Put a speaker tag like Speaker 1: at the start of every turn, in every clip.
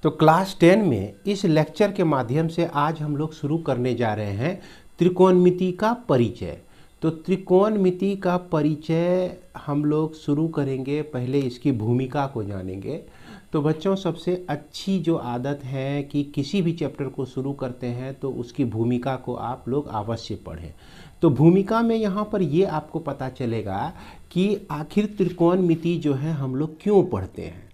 Speaker 1: तो क्लास 10 में इस लेक्चर के माध्यम से आज हम लोग शुरू करने जा रहे हैं त्रिकोणमिति का परिचय। तो त्रिकोणमिति का परिचय हम लोग शुरू करेंगे, पहले इसकी भूमिका को जानेंगे। तो बच्चों, सबसे अच्छी जो आदत है कि किसी भी चैप्टर को शुरू करते हैं तो उसकी भूमिका को आप लोग अवश्य पढ़ें। तो भूमिका में यहाँ पर ये आपको पता चलेगा कि आखिर त्रिकोणमिति जो है हम लोग क्यों पढ़ते हैं।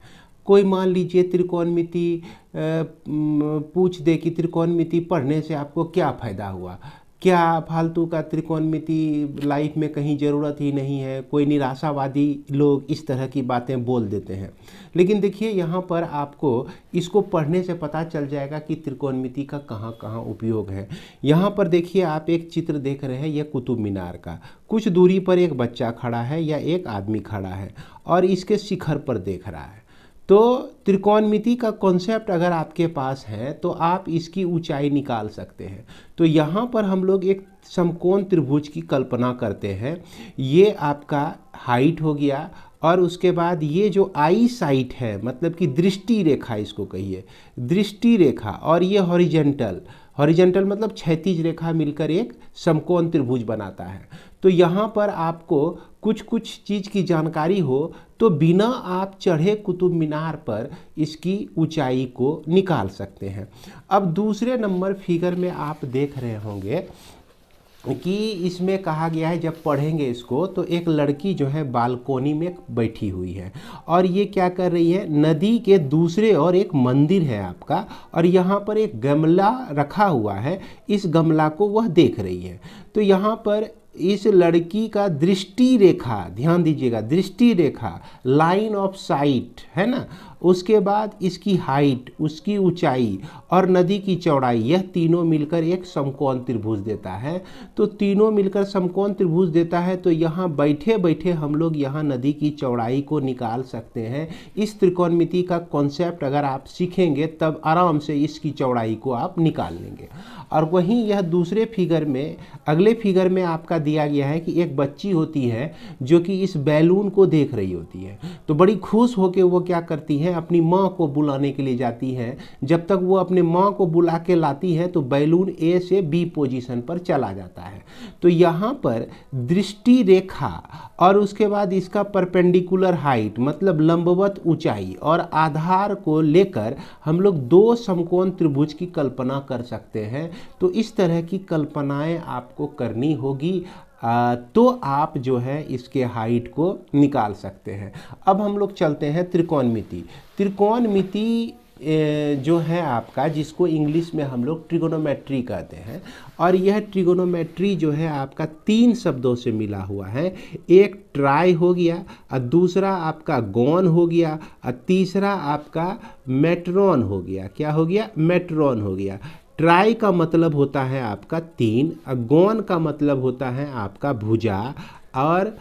Speaker 1: कोई मान लीजिए त्रिकोणमिति पूछ दे कि त्रिकोणमिति पढ़ने से आपको क्या फ़ायदा हुआ, क्या फालतू का त्रिकोणमिति लाइफ में कहीं ज़रूरत ही नहीं है। कोई निराशावादी लोग इस तरह की बातें बोल देते हैं। लेकिन देखिए, यहाँ पर आपको इसको पढ़ने से पता चल जाएगा कि त्रिकोणमिति का कहाँ कहाँ उपयोग है। यहाँ पर देखिए, आप एक चित्र देख रहे हैं, यह कुतुब मीनार का। कुछ दूरी पर एक बच्चा खड़ा है या एक आदमी खड़ा है और इसके शिखर पर देख रहा है। तो त्रिकोणमिति का कॉन्सेप्ट अगर आपके पास है तो आप इसकी ऊंचाई निकाल सकते हैं। तो यहाँ पर हम लोग एक समकोण त्रिभुज की कल्पना करते हैं। ये आपका हाइट हो गया और उसके बाद ये जो आई साइट है, मतलब कि दृष्टि रेखा इसको कहिए, दृष्टि रेखा, और ये हॉरिजॉन्टल मतलब क्षैतिज रेखा मिलकर एक समकोण त्रिभुज बनाता है। तो यहाँ पर आपको कुछ चीज़ की जानकारी हो तो बिना आप चढ़े कुतुब मीनार पर इसकी ऊंचाई को निकाल सकते हैं। अब दूसरे नंबर फिगर में आप देख रहे होंगे कि इसमें कहा गया है, जब पढ़ेंगे इसको, तो एक लड़की जो है बालकोनी में बैठी हुई है और ये क्या कर रही है, नदी के दूसरे ओर एक मंदिर है आपका, और यहाँ पर एक गमला रखा हुआ है, इस गमला को वह देख रही है। तो यहाँ पर इस लड़की का दृष्टि रेखा, ध्यान दीजिएगा, दृष्टि रेखा, लाइन ऑफ साइट है ना, उसके बाद इसकी हाइट, उसकी ऊंचाई और नदी की चौड़ाई, यह तीनों मिलकर एक समकोण त्रिभुज देता है। तो तीनों मिलकर समकोण त्रिभुज देता है। तो यहाँ बैठे बैठे हम लोग यहाँ नदी की चौड़ाई को निकाल सकते हैं। इस त्रिकोणमिति का कॉन्सेप्ट अगर आप सीखेंगे तब आराम से इसकी चौड़ाई को आप निकाल लेंगे। और वहीं यह दूसरे फिगर में, अगले फिगर में आपका दिया गया है कि एक बच्ची होती है जो कि इस बैलून को देख रही होती है। तो बड़ी खुश होकर वो क्या करती है, अपनी माँ को बुलाने के लिए जाती है। जब तक वो अपने माँ को बुला के लाती है तो बैलून ए से बी पोजीशन पर चला जाता है। तो यहाँ पर दृष्टि रेखा और उसके बाद इसका परपेंडिकुलर हाइट मतलब लंबवत ऊंचाई और आधार को लेकर हम लोग दो समकोण त्रिभुज की कल्पना कर सकते हैं। तो इस तरह की कल्पनाएं आपको करनी होगी, तो आप जो है इसके हाइट को निकाल सकते हैं। अब हम लोग चलते हैं त्रिकोणमिति। त्रिकोणमिति जो है आपका, जिसको इंग्लिश में हम लोग ट्रिगोनोमेट्री कहते हैं, और यह ट्रिगोनोमेट्री जो है आपका तीन शब्दों से मिला हुआ है। एक ट्राई हो गया, और दूसरा आपका गॉन हो गया, और तीसरा आपका मेट्रॉन हो गया। क्या हो गया? मेट्रॉन हो गया। ट्राई का मतलब होता है आपका तीन, गॉन का मतलब होता है आपका भुजा, और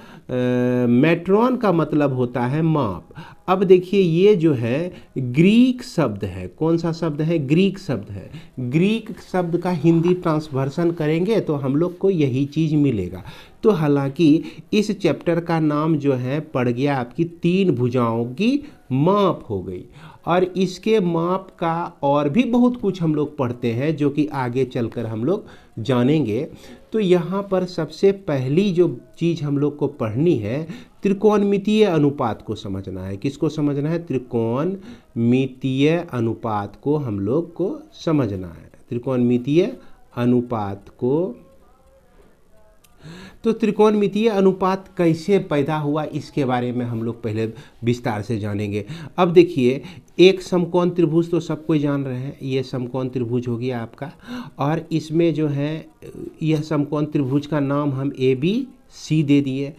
Speaker 1: मेट्रॉन का मतलब होता है माप। अब देखिए, ये जो है ग्रीक शब्द है। कौन सा शब्द है? ग्रीक शब्द है। ग्रीक शब्द का हिंदी ट्रांसवर्सन करेंगे तो हम लोग को यही चीज़ मिलेगा। तो हालांकि इस चैप्टर का नाम जो है पड़ गया आपकी तीन भुजाओं की माप हो गई, और इसके माप का और भी बहुत कुछ हम लोग पढ़ते हैं जो कि आगे चलकर हम लोग जानेंगे। तो यहाँ पर सबसे पहली जो चीज़ हम लोग को पढ़नी है, त्रिकोणमितीय अनुपात को समझना है। किसको समझना है? त्रिकोणमितीय अनुपात को हम लोग को समझना है। त्रिकोणमितीय अनुपात को, तो त्रिकोणमितीय अनुपात कैसे पैदा हुआ इसके बारे में हम लोग पहले विस्तार से जानेंगे। अब देखिए, एक समकोण त्रिभुज तो सब कोई जान रहे हैं, ये समकोण त्रिभुज हो गया आपका, और इसमें जो है यह समकोण त्रिभुज का नाम हम ABC दे दिए,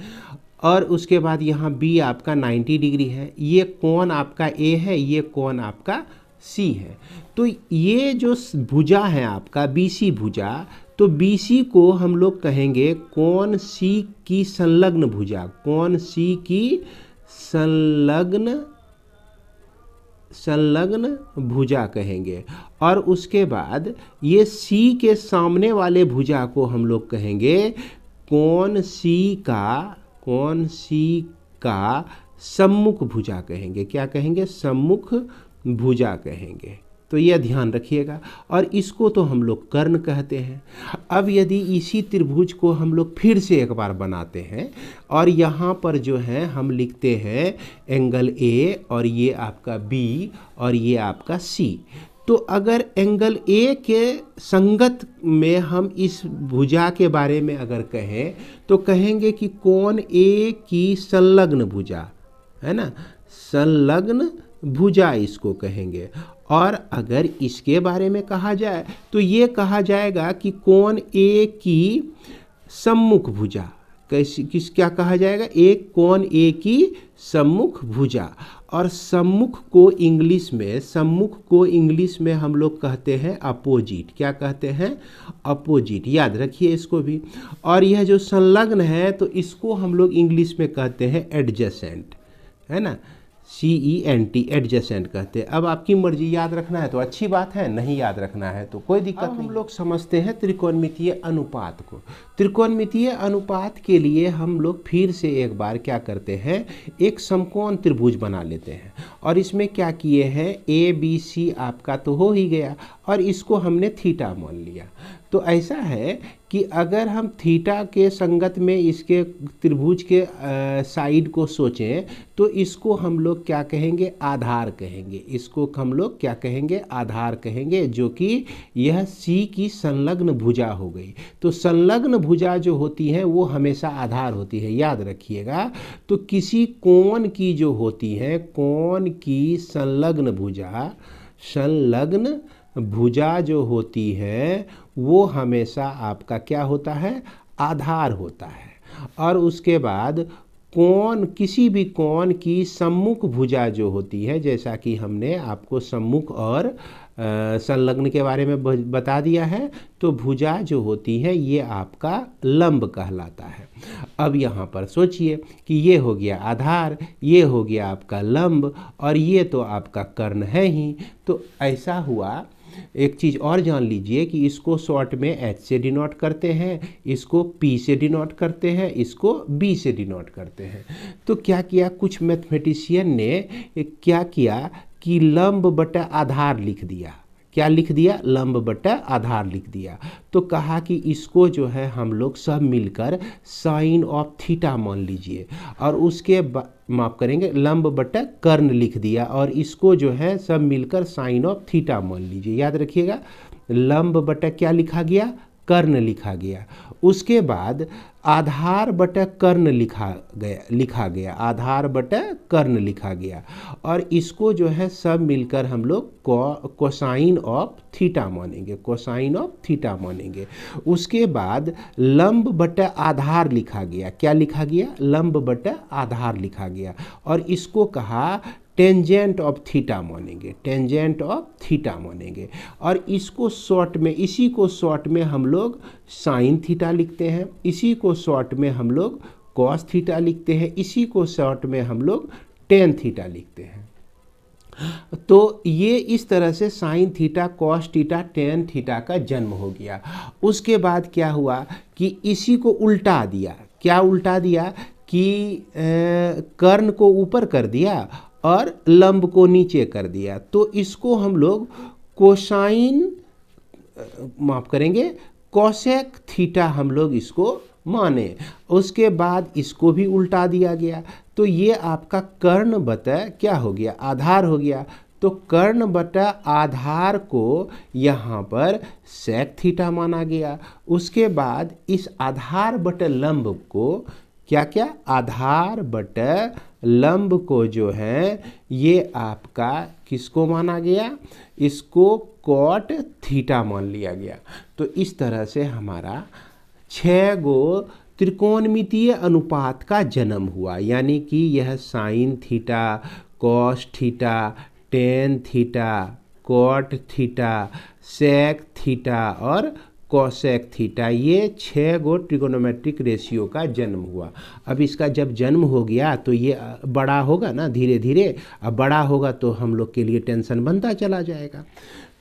Speaker 1: और उसके बाद यहाँ B आपका 90 डिग्री है, ये कोण आपका A है, ये कोण आपका C है। तो ये जो भुजा है आपका BC भुजा, तो BC को हम लोग कहेंगे कोण C की संलग्न भुजा, कोण C की संलग्न भुजा कहेंगे। और उसके बाद ये C के सामने वाले भुजा को हम लोग कहेंगे कोण C का सम्मुख भुजा कहेंगे। क्या कहेंगे? सम्मुख भुजा कहेंगे। तो यह ध्यान रखिएगा। और इसको तो हम लोग कर्ण कहते हैं। अब यदि इसी त्रिभुज को हम लोग फिर से एक बार बनाते हैं और यहाँ पर जो है हम लिखते हैं एंगल ए और ये आपका बी और ये आपका सी। तो अगर एंगल ए के संगत में हम इस भुजा के बारे में अगर कहें तो कहेंगे कि कोण ए की संलग्न भुजा, है ना, संलग्न भुजा इसको कहेंगे। और अगर इसके बारे में कहा जाए तो ये कहा जाएगा कि कोण ए की सम्मुख भुजा। किस क्या कहा जाएगा? एक कोण ए की सम्मुख भुजा। और सम्मुख को इंग्लिश में हम लोग कहते हैं अपोजिट। क्या कहते हैं? अपोजिट। याद रखिए इसको भी। और यह जो संलग्न है तो इसको हम लोग इंग्लिश में कहते हैं एडजेसेंट, है ना, CENT, एडजेसेंट कहते हैं। अब आपकी मर्जी, याद रखना है तो अच्छी बात है, नहीं याद रखना है तो कोई दिक्कत नहीं। हम लोग समझते हैं त्रिकोणमितीय अनुपात को। त्रिकोणमितीय अनुपात के लिए हम लोग फिर से एक बार क्या करते हैं, एक समकोण त्रिभुज बना लेते हैं। और इसमें क्या किए हैं, ABC आपका तो हो ही गया और इसको हमने थीटा मान लिया। तो ऐसा है कि अगर हम थीटा के संगत में इसके त्रिभुज के साइड को सोचें तो इसको हम लोग क्या कहेंगे, आधार कहेंगे। इसको हम लोग क्या कहेंगे, आधार कहेंगे, जो कि यह C की संलग्न भुजा हो गई। तो संलग्न भुजा जो होती है वो हमेशा आधार होती है, याद रखिएगा। तो किसी कोण की जो होती है, कोण की संलग्न भुजा जो होती है वो हमेशा आपका क्या होता है, आधार होता है। और उसके बाद कोण, किसी भी कोण की सम्मुख भुजा जो होती है, जैसा कि हमने आपको सम्मुख और संलग्न के बारे में बता दिया है, तो भुजा जो होती है ये आपका लंब कहलाता है। अब यहाँ पर सोचिए कि ये हो गया आधार, ये हो गया आपका लंब और ये तो आपका कर्ण है ही। तो ऐसा हुआ। एक चीज़ और जान लीजिए कि इसको शॉर्ट में H से डिनोट करते हैं, इसको P से डिनोट करते हैं, इसको B से डिनोट करते हैं। तो क्या किया, कुछ मैथमेटिशियन ने क्या किया कि लंब बटा आधार लिख दिया। क्या लिख दिया? लंब बटा आधार लिख दिया। तो कहा कि इसको जो है हम लोग सब मिलकर साइन ऑफ थीटा मान लीजिए। और उसके माफ करेंगे, लंब बटा कर्ण लिख दिया और इसको जो है सब मिलकर साइन ऑफ थीटा मान लीजिए। याद रखिएगा, लंब बटा क्या लिखा गया, कर्ण लिखा गया। उसके बाद आधार बटा कर्ण लिखा गया, आधार बटा कर्ण लिखा गया। और इसको जो है सब मिलकर हम लोग कोसाइन ऑफ थीटा मानेंगे, कोसाइन ऑफ थीटा मानेंगे। उसके बाद लंब बटा आधार लिखा गया। क्या लिखा गया? लंब बटा आधार लिखा गया। और इसको कहा टेंजेंट ऑफ थीटा मानेंगे, टेंजेंट ऑफ थीटा मानेंगे। और इसको शॉर्ट में, इसी को शॉर्ट में हम लोग साइन थीटा लिखते हैं, इसी को शॉर्ट में हम लोग कॉस थीटा लिखते हैं, इसी को शॉर्ट में हम लोग टेन थीटा लिखते हैं। तो ये इस तरह से sign theta, cos theta, tan theta का जन्म हो गया। उसके बाद क्या हुआ कि इसी को उल्टा दिया। क्या उल्टा दिया कि कर्ण को ऊपर कर दिया और लंब को नीचे कर दिया। तो इसको हम लोग कोसाइन, माफ करेंगे, कोसेक थीटा हम लोग इसको माने। उसके बाद इसको भी उल्टा दिया गया। तो ये आपका कर्ण बटा क्या हो गया, आधार हो गया। तो कर्ण बटा आधार को यहाँ पर सेक थीटा माना गया। उसके बाद इस आधार बटा लंब को क्या क्या, आधार बटा लंब को जो है ये आपका किसको माना गया, इसको कॉट थीटा मान लिया गया। तो इस तरह से हमारा 6 गो त्रिकोणमितीय अनुपात का जन्म हुआ। यानी कि यह sine theta, cos theta, tan theta, cot theta, sec theta और कोसेक थीटा, ये 6 गो ट्रिगोनोमेट्रिक रेशियो का जन्म हुआ। अब इसका जब जन्म हो गया तो ये बड़ा होगा ना धीरे धीरे। अब बड़ा होगा तो हम लोग के लिए टेंशन बनता चला जाएगा।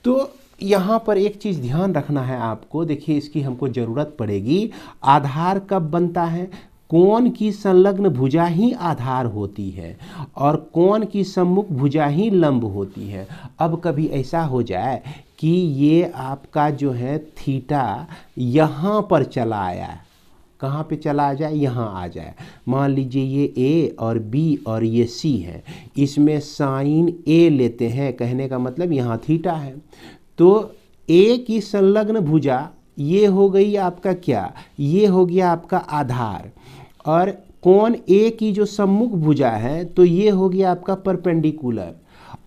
Speaker 1: तो यहाँ पर एक चीज़ ध्यान रखना है आपको, देखिए इसकी हमको ज़रूरत पड़ेगी। आधार कब बनता है, कोण की संलग्न भुजा ही आधार होती है और कोण की सम्मुख भुजा ही लंब होती है। अब कभी ऐसा हो जाए कि ये आपका जो है थीटा यहाँ पर चला आया है, कहाँ पे चला आ जाए, यहाँ आ जाए। मान लीजिए ये A और B और ये C है, इसमें साइन A लेते हैं, कहने का मतलब यहाँ थीटा है। तो A की संलग्न भुजा ये हो गई आपका क्या, ये हो गया आपका आधार, और कोण A की जो सम्मुख भुजा है तो ये हो गया आपका परपेंडिकुलर,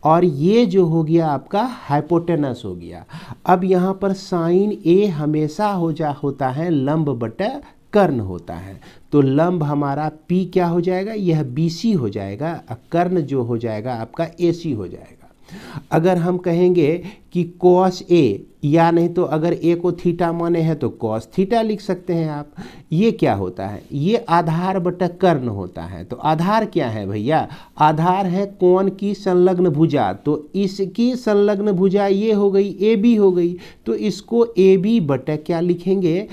Speaker 1: और ये जो हो गया आपका हाइपोटेनस हो गया। अब यहाँ पर साइन A हमेशा होता है लंब बटा कर्ण होता है, तो लंब हमारा P क्या हो जाएगा, यह BC हो जाएगा, कर्ण जो हो जाएगा आपका AC हो जाएगा। अगर हम कहेंगे कि cos A, या नहीं तो अगर A को थीटा माने हैं तो cos थीटा लिख सकते हैं आप। ये क्या होता है, ये आधार बटा कर्ण होता है। तो आधार क्या है भैया, आधार है कोण की संलग्न भुजा, तो इसकी संलग्न भुजा ये हो गई AB हो गई, तो इसको AB बटा क्या लिखेंगे,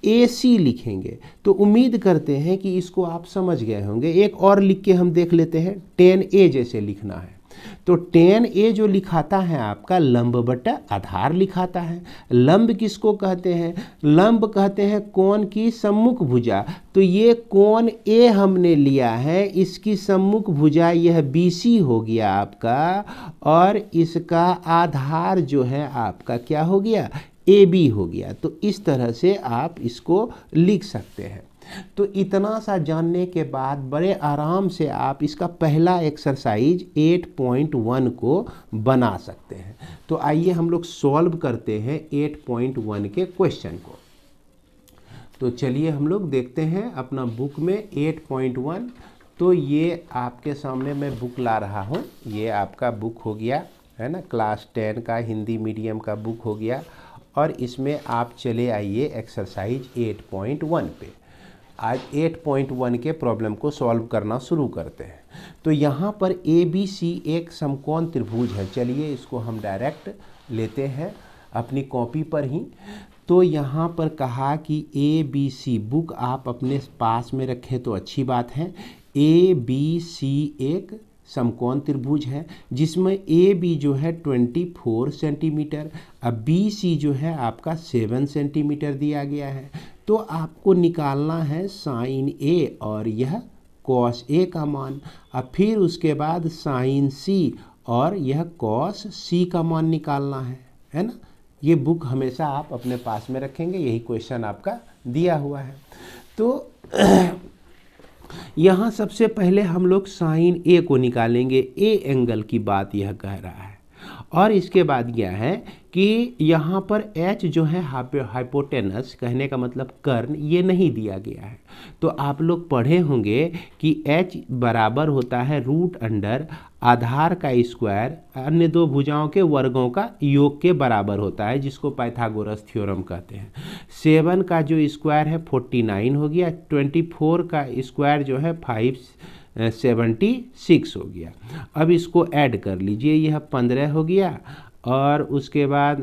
Speaker 1: AC लिखेंगे। तो उम्मीद करते हैं कि इसको आप समझ गए होंगे। एक और लिख के हम देख लेते हैं, tan A जैसे लिखना है, तो tan A जो लिखाता है आपका लंब बटा आधार लिखाता है। लंब किसको कहते हैं, लंब कहते हैं कोण की सम्मुख भुजा, तो ये कोण A हमने लिया है, इसकी सम्मुख भुजा यह BC हो गया आपका, और इसका आधार जो है आपका क्या हो गया, AB हो गया। तो इस तरह से आप इसको लिख सकते हैं। तो इतना सा जानने के बाद बड़े आराम से आप इसका पहला एक्सरसाइज 8.1 को बना सकते हैं। तो आइए हम लोग सॉल्व करते हैं 8.1 के क्वेश्चन को। तो चलिए हम लोग देखते हैं अपना बुक में 8.1। तो ये आपके सामने मैं बुक ला रहा हूँ, ये आपका बुक हो गया है ना, क्लास 10 का हिंदी मीडियम का बुक हो गया, और इसमें आप चले आइए एक्सरसाइज 8.1 पे। आज 8.1 के प्रॉब्लम को सॉल्व करना शुरू करते हैं। तो यहाँ पर ABC एक समकोण त्रिभुज है। चलिए इसको हम डायरेक्ट लेते हैं अपनी कॉपी पर ही। तो यहाँ पर कहा कि ABC, बुक आप अपने पास में रखें तो अच्छी बात है। ABC एक समकोण त्रिभुज है जिसमें AB जो है 24 सेंटीमीटर, अब BC जो है आपका 7 सेंटीमीटर दिया गया है। तो आपको निकालना है साइन A और यह cos A का मान, अब फिर उसके बाद साइन C और यह cos C का मान निकालना है ना। ये बुक हमेशा आप अपने पास में रखेंगे, यही क्वेश्चन आपका दिया हुआ है। तो यहाँ सबसे पहले हम लोग साइन A को निकालेंगे, A एंगल की बात यह कह रहा है। और इसके बाद क्या है कि यहाँ पर H जो है हाइपोटेनस, कहने का मतलब कर्ण, ये नहीं दिया गया है। तो आप लोग पढ़े होंगे कि H बराबर होता है रूट अंडर आधार का स्क्वायर अन्य दो भुजाओं के वर्गों का योग के बराबर होता है, जिसको पाइथागोरस थ्योरम कहते हैं। 7 का जो स्क्वायर है 49 हो गया, 24 का स्क्वायर जो है 576 हो गया। अब इसको ऐड कर लीजिए, यह 15 हो गया, और उसके बाद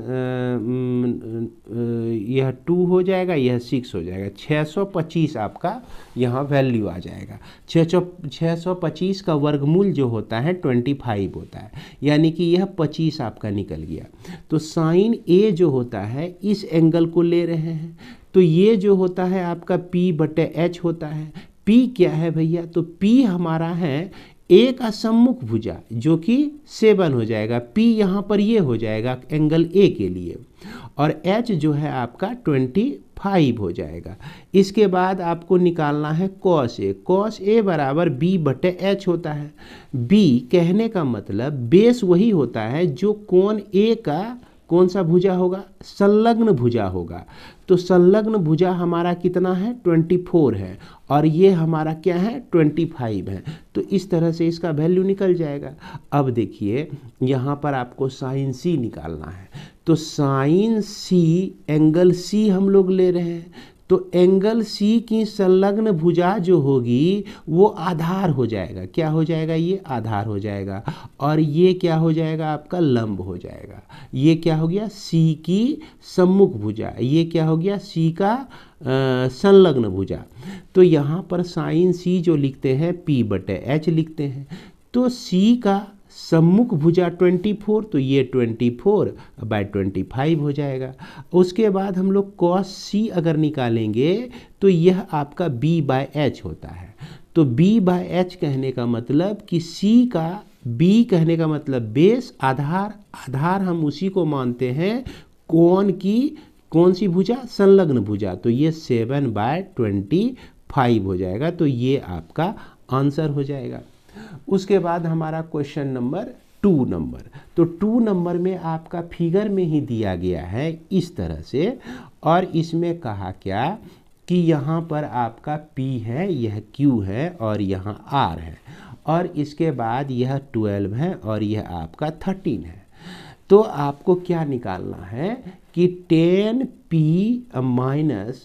Speaker 1: यह 2 हो जाएगा, यह 6 हो जाएगा। 625 आपका यहाँ वैल्यू आ जाएगा। 625 का वर्गमूल जो होता है 25 होता है, यानी कि यह 25 आपका निकल गया। तो साइन A जो होता है इस एंगल को ले रहे हैं, तो ये जो होता है आपका P/H होता है। P क्या है भैया, तो P हमारा है A का सम्मुख भुजा जो कि 7 हो जाएगा, P यहाँ पर ये हो जाएगा एंगल A के लिए, और H जो है आपका 25 हो जाएगा। इसके बाद आपको निकालना है cos A। cos A बराबर B/H होता है। B कहने का मतलब बेस वही होता है जो कोण A का कौन सा भुजा होगा, संलग्न भुजा होगा। तो संलग्न भुजा हमारा कितना है 24 है, और ये हमारा क्या है 25 है। तो इस तरह से इसका वैल्यू निकल जाएगा। अब देखिए यहाँ पर आपको साइन C निकालना है, तो साइन C एंगल C हम लोग ले रहे हैं, तो एंगल सी की संलग्न भुजा जो होगी वो आधार हो जाएगा। क्या हो जाएगा? ये आधार हो जाएगा। और ये क्या हो जाएगा? आपका लंब हो जाएगा। ये क्या हो गया? सी की सम्मुख भुजा। ये क्या हो गया? सी का संलग्न भुजा। तो यहाँ पर साइन सी जो लिखते हैं P/H लिखते हैं। तो सी का सम्मुख भुजा 24, तो ये 24/25 हो जाएगा। उसके बाद हम लोग cos C अगर निकालेंगे तो यह आपका B/H होता है। तो B/H कहने का मतलब कि C का B कहने का मतलब बेस, आधार हम उसी को मानते हैं कोण की कौन सी भुजा? संलग्न भुजा। तो ये 7/25 हो जाएगा। तो ये आपका आंसर हो जाएगा। उसके बाद हमारा क्वेश्चन नंबर 2 नंबर। तो 2 नंबर में आपका फिगर में ही दिया गया है इस तरह से, और इसमें कहा क्या कि यहाँ पर आपका P है, यह Q है और यहाँ R है, और इसके बाद यह 12 है और यह आपका 13 है। तो आपको क्या निकालना है कि tan P minus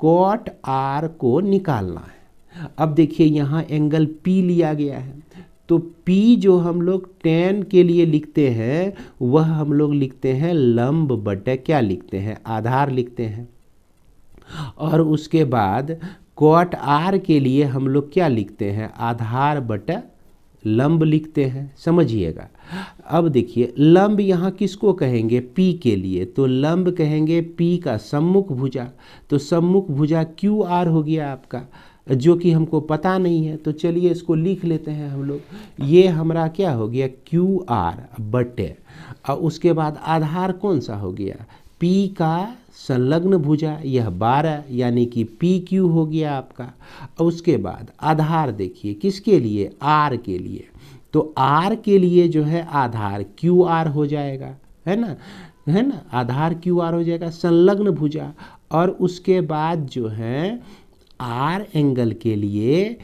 Speaker 1: cot R को निकालना है। अब देखिए यहाँ एंगल P लिया गया है, तो P जो हम लोग tan के लिए लिखते हैं वह हम लोग लिखते हैं लंब बटे क्या लिखते हैं? आधार लिखते हैं। और उसके बाद cot R के लिए हम लोग क्या लिखते हैं? आधार बटे लंब लिखते हैं। समझिएगा। अब देखिए लंब यहाँ किसको कहेंगे? P के लिए। तो लंब कहेंगे P का सम्मुख भुजा। तो सम्मुख भुजा QR हो गया आपका, जो कि हमको पता नहीं है। तो चलिए इसको लिख लेते हैं हम लोग। ये हमारा क्या हो गया? QR बटे, और उसके बाद आधार कौन सा हो गया? P का संलग्न भुजा, यह 12 यानी कि PQ हो गया आपका। और उसके बाद आधार देखिए किसके लिए? R के लिए। तो R के लिए जो है आधार QR हो जाएगा, है ना? आधार QR हो जाएगा, संलग्न भुजा। और उसके बाद जो है R एंगल के लिए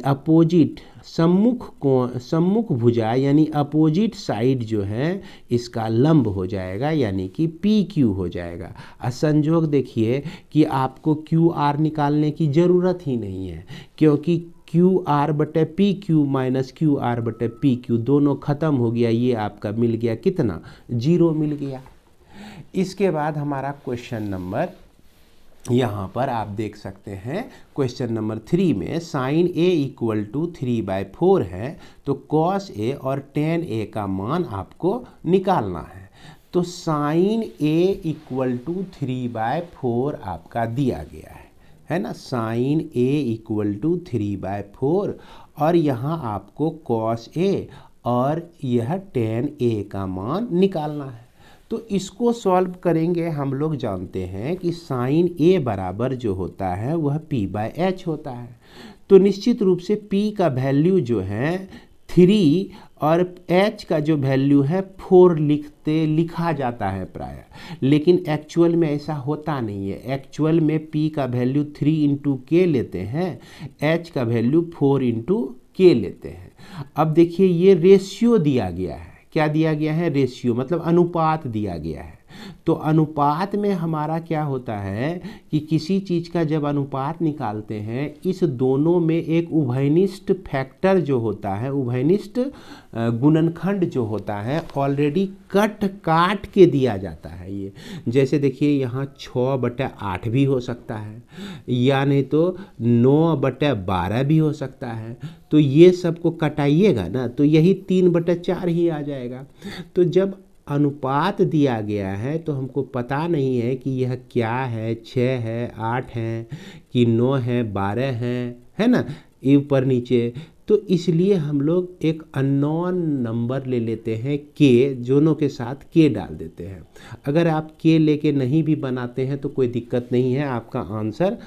Speaker 1: अपोजिट सम्मुख भुजा यानी अपोजिट साइड जो है इसका लंब हो जाएगा, यानी कि PQ हो जाएगा। और संयोग देखिए कि आपको QR निकालने की ज़रूरत ही नहीं है, क्योंकि QR/PQ माइनस QR/PQ दोनों ख़त्म हो गया। ये आपका मिल गया कितना? 0 मिल गया। इसके बाद हमारा क्वेश्चन नंबर, यहाँ पर आप देख सकते हैं क्वेश्चन नंबर 3 में sin A = 3/4 है। तो cos A और tan A का मान आपको निकालना है। तो sin A = 3/4 आपका दिया गया है ना? sin A = 3/4, और यहाँ आपको cos A और यह tan A का मान निकालना है। तो इसको सॉल्व करेंगे। हम लोग जानते हैं कि sin A बराबर जो होता है वह P/H होता है। तो निश्चित रूप से P का वैल्यू जो है 3 और H का जो वैल्यू है 4 लिखा जाता है प्राय, लेकिन एक्चुअल में ऐसा होता नहीं है। एक्चुअल में P का वैल्यू 3 × K लेते हैं, H का वैल्यू 4 × K लेते हैं। अब देखिए ये रेशियो दिया गया है। क्या दिया गया है? रेशियो मतलब अनुपात दिया गया है। तो अनुपात में हमारा क्या होता है कि किसी चीज़ का जब अनुपात निकालते हैं, इस दोनों में एक उभयनिष्ठ फैक्टर जो होता है, उभयनिष्ठ गुणनखंड जो होता है ऑलरेडी काट के दिया जाता है। ये जैसे देखिए यहाँ 6/8 भी हो सकता है, या नहीं तो 9/12 भी हो सकता है। तो ये सबको कटाइएगा ना तो यही 3/4 ही आ जाएगा। तो जब अनुपात दिया गया है तो हमको पता नहीं है कि यह क्या है, 6 है, 8 है कि 9 है, 12 है ना, ये ऊपर नीचे। तो इसलिए हम लोग एक अननोन नंबर ले लेते हैं K, दोनों के साथ K डाल देते हैं। अगर आप K लेके नहीं भी बनाते हैं तो कोई दिक्कत नहीं है, आपका आंसर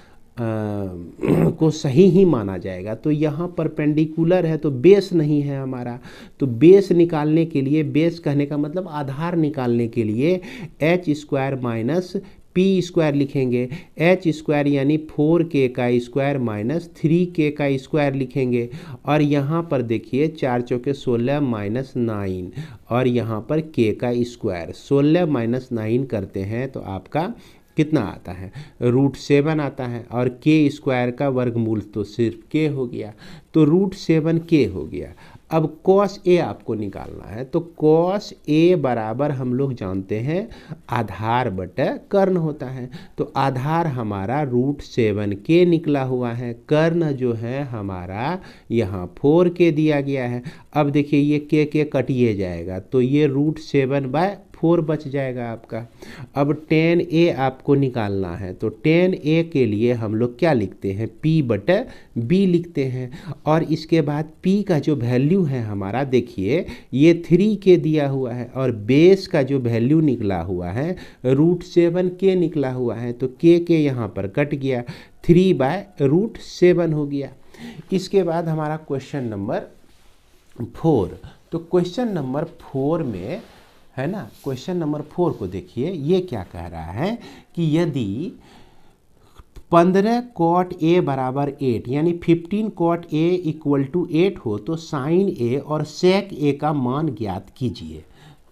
Speaker 1: को सही ही माना जाएगा। तो यहाँ परपेंडिकुलर है तो बेस नहीं है हमारा। तो बेस निकालने के लिए, बेस कहने का मतलब आधार निकालने के लिए h² माइनस p² लिखेंगे। h² यानी 4k का स्क्वायर माइनस 3k का स्क्वायर लिखेंगे। और यहाँ पर देखिए 4 चौके 16 माइनस 9, और यहाँ पर k का स्क्वायर 16 माइनस 9 करते हैं तो आपका कितना आता है, √7 आता है, और के स्क्वायर का वर्गमूल तो सिर्फ के हो गया, तो √7 के हो गया। अब कॉस ए आपको निकालना है, तो कॉस ए बराबर हम लोग जानते हैं आधार बटा कर्ण होता है, तो आधार हमारा √7 के निकला हुआ है, कर्ण जो है हमारा यहाँ 4 के दिया गया है। अब देखिए ये के कटिए जाएगा, तो ये √7/4 बच जाएगा आपका। अब tan a आपको निकालना है, तो tan a के लिए हम लोग क्या लिखते हैं, p/b लिखते हैं, और इसके बाद p का जो वैल्यू है हमारा, देखिए ये 3 के दिया हुआ है, और बेस का जो वैल्यू निकला हुआ है √7 के निकला हुआ है, तो के यहाँ पर कट गया, 3/√7 हो गया। इसके बाद हमारा क्वेश्चन नंबर 4, तो क्वेश्चन नंबर 4 में है ना, क्वेश्चन नंबर 4 को देखिए, ये क्या कह रहा है कि यदि 15 cot a बराबर 8 यानी 15 cot a इक्वल टू 8 हो तो साइन a और sec a का मान ज्ञात कीजिए।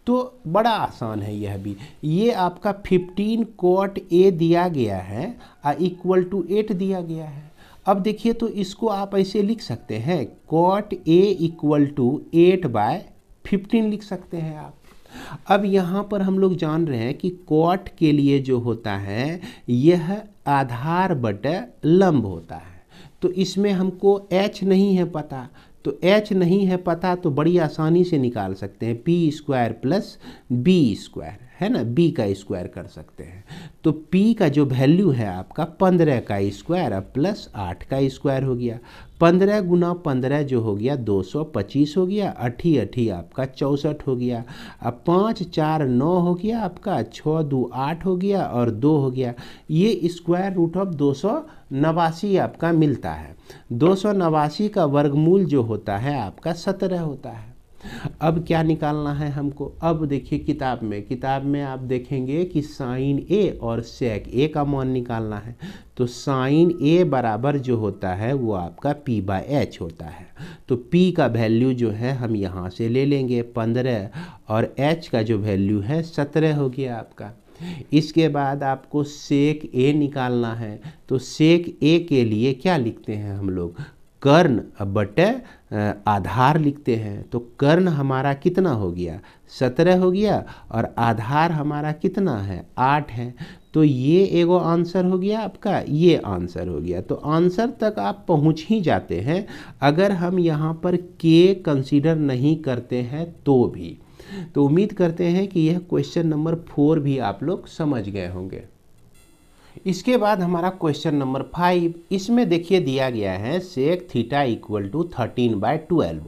Speaker 1: तो बड़ा आसान है यह भी, ये आपका 15 cot a दिया गया है इक्वल टू 8 दिया गया है। अब देखिए तो इसको आप ऐसे लिख सकते हैं, cot a इक्वल टू 8/15 लिख सकते हैं आप। अब यहाँ पर हम लोग जान रहे हैं कि कॉट के लिए जो होता है यह आधार बटे लंब होता है, तो इसमें हमको h नहीं है पता, तो h नहीं है पता तो बड़ी आसानी से निकाल सकते हैं, p² प्लस b², है ना, b का स्क्वायर कर सकते हैं। तो p का जो वैल्यू है आपका 15 का स्क्वायर प्लस 8 का स्क्वायर हो गया, 15 गुना 15 जो हो गया 225 हो गया, 8 आपका 64 हो गया, अब 5 4 9 हो गया आपका, 6 2 8 हो गया और 2 हो गया, ये स्क्वायर रूट ऑफ 289 आपका मिलता है। 289 का वर्गमूल जो होता है आपका 17 होता है। अब क्या निकालना है हमको, अब देखिए किताब में आप देखेंगे कि साइन ए और सेक ए का मान निकालना है, तो साइन ए बराबर जो होता है वो आपका p/h होता है, तो p का वैल्यू जो है हम यहाँ से ले लेंगे 15 और h का जो वैल्यू है 17 हो गया आपका। इसके बाद आपको सेक ए निकालना है, तो सेक ए के लिए क्या लिखते हैं हम लोग, कर्ण बटे आधार लिखते हैं, तो कर्ण हमारा कितना हो गया 17 हो गया और आधार हमारा कितना है 8 है, तो ये एगो आंसर हो गया आपका, ये आंसर हो गया। तो आंसर तक आप पहुंच ही जाते हैं अगर हम यहाँ पर के कंसीडर नहीं करते हैं तो भी। तो उम्मीद करते हैं कि यह क्वेश्चन नंबर 4 भी आप लोग समझ गए होंगे। इसके बाद हमारा क्वेश्चन नंबर 5, इसमें देखिए दिया गया है सेक थीटा इक्वल टू 13/12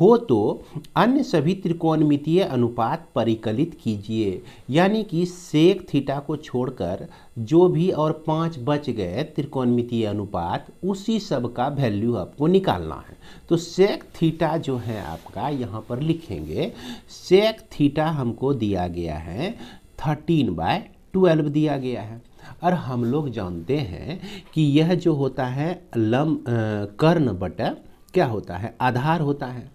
Speaker 1: हो तो अन्य सभी त्रिकोणमितीय अनुपात परिकलित कीजिए, यानी कि सेक थीटा को छोड़कर जो भी और 5 बच गए त्रिकोणमितीय अनुपात उसी सब का वैल्यू आपको निकालना है। तो सेक थीटा जो है आपका यहाँ पर लिखेंगे, सेक थीटा हमको दिया गया है 13/12 दिया गया है, और हम लोग जानते हैं कि यह जो होता है कर्ण बटा क्या होता है, आधार होता है।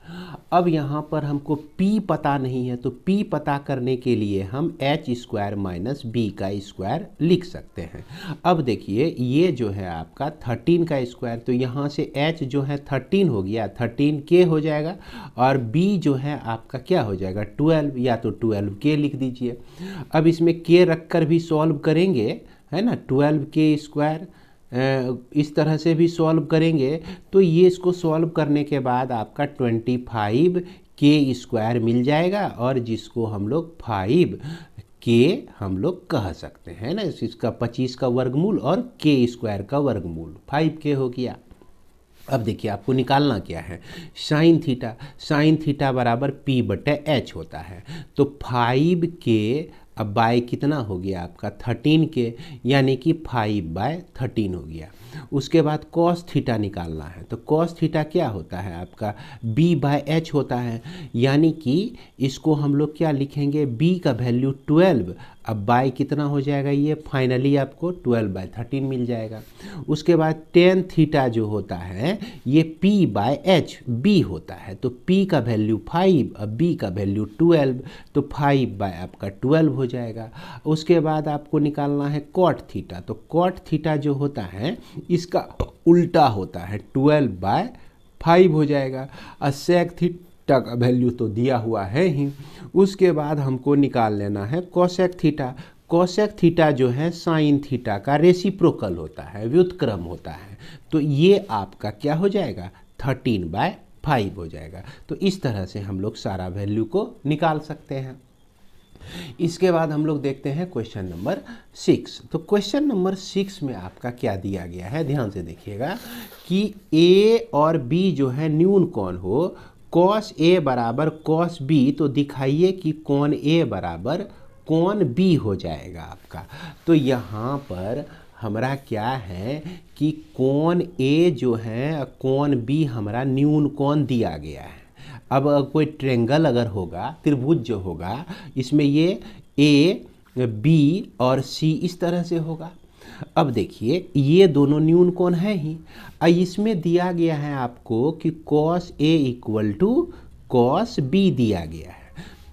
Speaker 1: अब यहाँ पर हमको p पता नहीं है, तो p पता करने के लिए हम h² माइनस b का स्क्वायर लिख सकते हैं। अब देखिए ये जो है आपका 13 का स्क्वायर, तो यहाँ से h जो है 13 हो गया, 13 k हो जाएगा, और b जो है आपका क्या हो जाएगा 12, या तो 12k लिख दीजिए। अब इसमें k रख कर भी सॉल्व करेंगे, है ना, 12k² इस तरह से भी सॉल्व करेंगे, तो ये इसको सॉल्व करने के बाद आपका 25k² मिल जाएगा, और जिसको हम लोग 5k हम लोग कह सकते हैं ना, इसका 25 का वर्गमूल और k² का वर्गमूल 5k हो गया। अब देखिए आपको निकालना क्या है, साइन थीटा बराबर p/h होता है, तो 5k अब बाय कितना हो गया आपका 13k, यानी कि 5/13 हो गया। उसके बाद कॉस थीटा निकालना है, तो कॉस थीटा क्या होता है आपका b/h होता है, यानी कि इसको हम लोग क्या लिखेंगे, b का वैल्यू 12, अब बाय कितना हो जाएगा, ये फाइनली आपको 12/13 मिल जाएगा। उसके बाद टेन थीटा जो होता है ये p/h b होता है, तो p का वैल्यू 5 और b का वैल्यू 12, तो 5 आपका 12 हो जाएगा। उसके बाद आपको निकालना है कॉट थीटा, तो कॉट थीटा जो होता है इसका उल्टा होता है 12/5 हो जाएगा। और सेक थीटा का वैल्यू तो दिया हुआ है ही। उसके बाद हमको निकाल लेना है कोसेक थीटा। कोसेक थीटा जो है साइन थीटा का रेसिप्रोकल होता है, व्युत्क्रम होता है। तो ये आपका क्या हो जाएगा 13/5 हो जाएगा। तो इस तरह से हम लोग सारा वैल्यू को निकाल सकते हैं। इसके बाद हम लोग देखते हैं क्वेश्चन नंबर 6। तो क्वेश्चन नंबर 6 में आपका क्या दिया गया है, ध्यान से देखिएगा कि ए और बी जो है न्यून कोण हो, कॉस ए बराबर कॉस बी, तो दिखाइए कि कोण ए बराबर कोण बी हो जाएगा आपका। तो यहाँ पर हमारा क्या है कि कोण ए जो है कोण बी हमारा न्यून कोण दिया गया है। अब कोई ट्रेंगल अगर होगा, त्रिभुज जो होगा, इसमें ये ए बी और सी इस तरह से होगा। अब देखिए ये दोनों न्यून कोण है ही। इसमें दिया गया है आपको कि cos A equal to cos B दिया गया है।